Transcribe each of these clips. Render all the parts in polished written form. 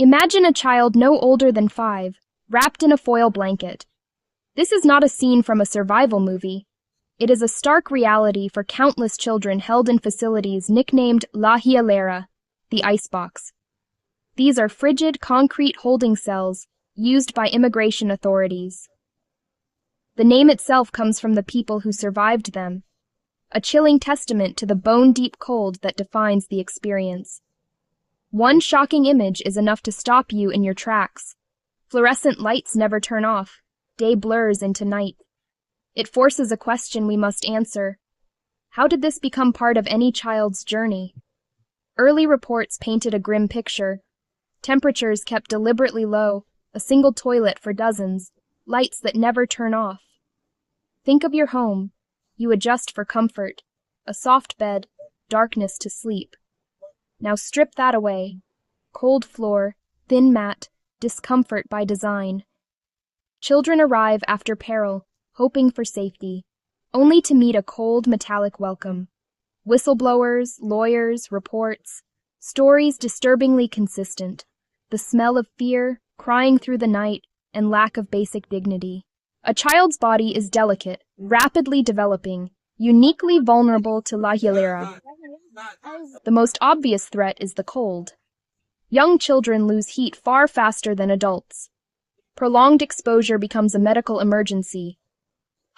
Imagine a child no older than 5, wrapped in a foil blanket. This is not a scene from a survival movie. It is a stark reality for countless children held in facilities nicknamed La Hielera, the Ice Box. These are frigid concrete holding cells used by immigration authorities. The name itself comes from the people who survived them, a chilling testament to the bone-deep cold that defines the experience. One shocking image is enough to stop you in your tracks. Fluorescent lights never turn off. Day blurs into night. It forces a question we must answer. How did this become part of any child's journey? Early reports painted a grim picture. Temperatures kept deliberately low, a single toilet for dozens, lights that never turn off. Think of your home. You adjust for comfort. A soft bed, darkness to sleep. Now strip that away. Cold floor, thin mat, discomfort by design. Children arrive after peril, hoping for safety, only to meet a cold, metallic welcome. Whistleblowers, lawyers, reports, stories disturbingly consistent. The smell of fear, crying through the night, and lack of basic dignity. A child's body is delicate, rapidly developing, uniquely vulnerable to La Hielera. The most obvious threat is the cold. Young children lose heat far faster than adults. Prolonged exposure becomes a medical emergency.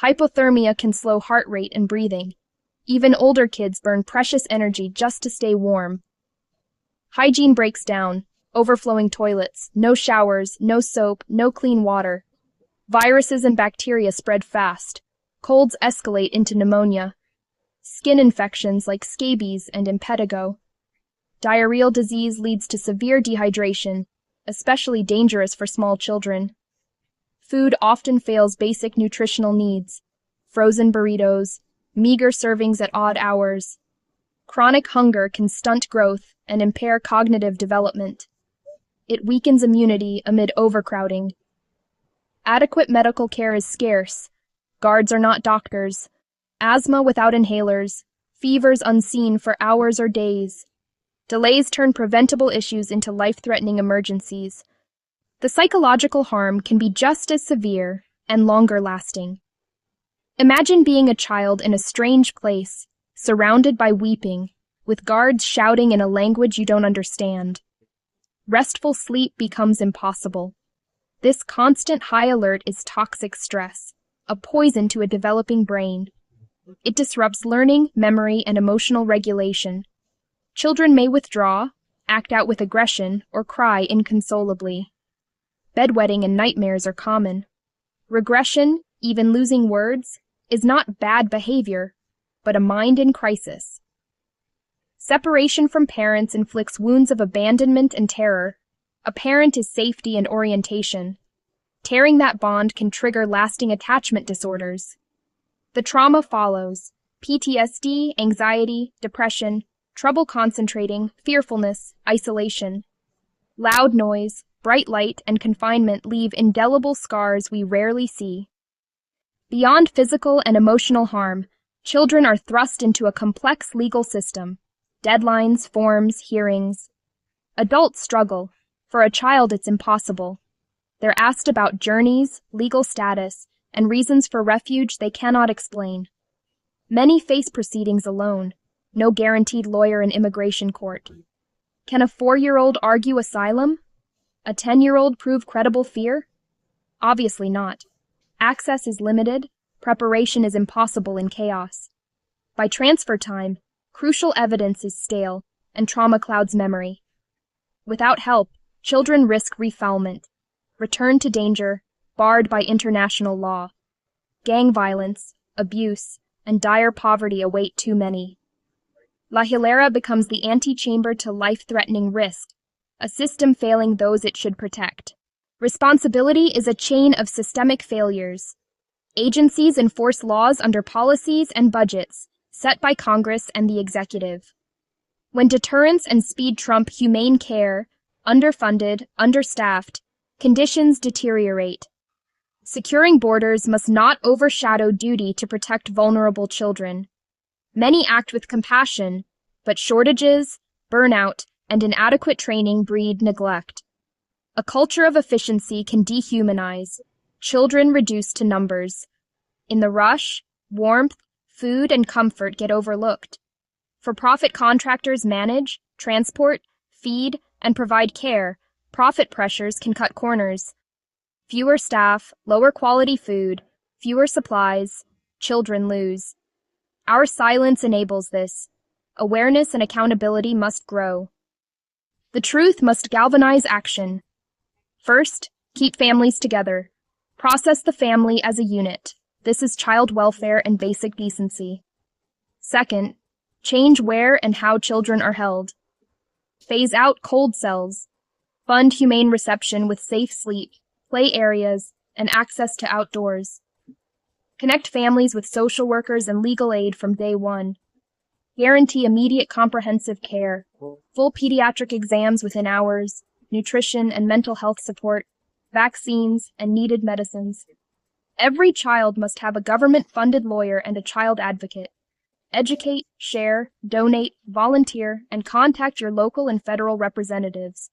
Hypothermia can slow heart rate and breathing. Even older kids burn precious energy just to stay warm. Hygiene breaks down. Overflowing toilets, no showers, no soap, no clean water. Viruses and bacteria spread fast. Colds escalate into pneumonia. Skin infections like scabies and impetigo. Diarrheal disease leads to severe dehydration, especially dangerous for small children. Food often fails basic nutritional needs. Frozen burritos, meager servings at odd hours. Chronic hunger can stunt growth and impair cognitive development. It weakens immunity amid overcrowding. Adequate medical care is scarce. Guards are not doctors. Asthma without inhalers. Fevers unseen for hours or days. Delays turn preventable issues into life-threatening emergencies. The psychological harm can be just as severe and longer-lasting. Imagine being a child in a strange place, surrounded by weeping, with guards shouting in a language you don't understand. Restful sleep becomes impossible. This constant high alert is toxic stress, a poison to a developing brain. It disrupts learning, memory, and emotional regulation. Children may withdraw, act out with aggression, or cry inconsolably. Bedwetting and nightmares are common. Regression, even losing words, is not bad behavior, but a mind in crisis. Separation from parents inflicts wounds of abandonment and terror. A parent is safety and orientation. Tearing that bond can trigger lasting attachment disorders. The trauma follows: PTSD, anxiety, depression, trouble concentrating, fearfulness, isolation. Loud noise, bright light, and confinement leave indelible scars we rarely see. Beyond physical and emotional harm, children are thrust into a complex legal system. Deadlines, forms, hearings. Adults struggle. For a child, it's impossible. They're asked about journeys, legal status, and reasons for refuge they cannot explain. Many face proceedings alone. No guaranteed lawyer in immigration court. Can a 4-year-old argue asylum? A 10-year-old prove credible fear? Obviously not. Access is limited. Preparation is impossible in chaos. By transfer time, crucial evidence is stale, and trauma clouds memory. Without help, children risk refoulement, return to danger, barred by international law. Gang violence, abuse, and dire poverty await too many. La Hielera becomes the antechamber to life-threatening risk, a system failing those it should protect. Responsibility is a chain of systemic failures. Agencies enforce laws under policies and budgets set by Congress and the executive. When deterrence and speed trump humane care, underfunded, understaffed, conditions deteriorate. Securing borders must not overshadow duty to protect vulnerable children. Many act with compassion, but shortages, burnout, and inadequate training breed neglect. A culture of efficiency can dehumanize, children reduced to numbers. In the rush, warmth, food, and comfort get overlooked. For-profit contractors manage, transport, feed, and provide care. Profit pressures can cut corners. Fewer staff, lower quality food, fewer supplies, children lose. Our silence enables this. Awareness and accountability must grow. The truth must galvanize action. First, keep families together. Process the family as a unit. This is child welfare and basic decency. Second, change where and how children are held. Phase out cold cells. Fund humane reception with safe sleep, play areas, and access to outdoors. Connect families with social workers and legal aid from day one. Guarantee immediate comprehensive care, full pediatric exams within hours, nutrition and mental health support, vaccines, and needed medicines. Every child must have a government-funded lawyer and a child advocate. Educate, share, donate, volunteer, and contact your local and federal representatives.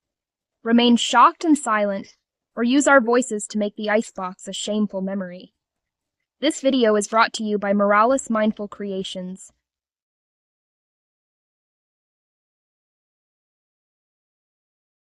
Remain shocked and silent, or use our voices to make the icebox a shameful memory. This video is brought to you by Morales Mindful Creations.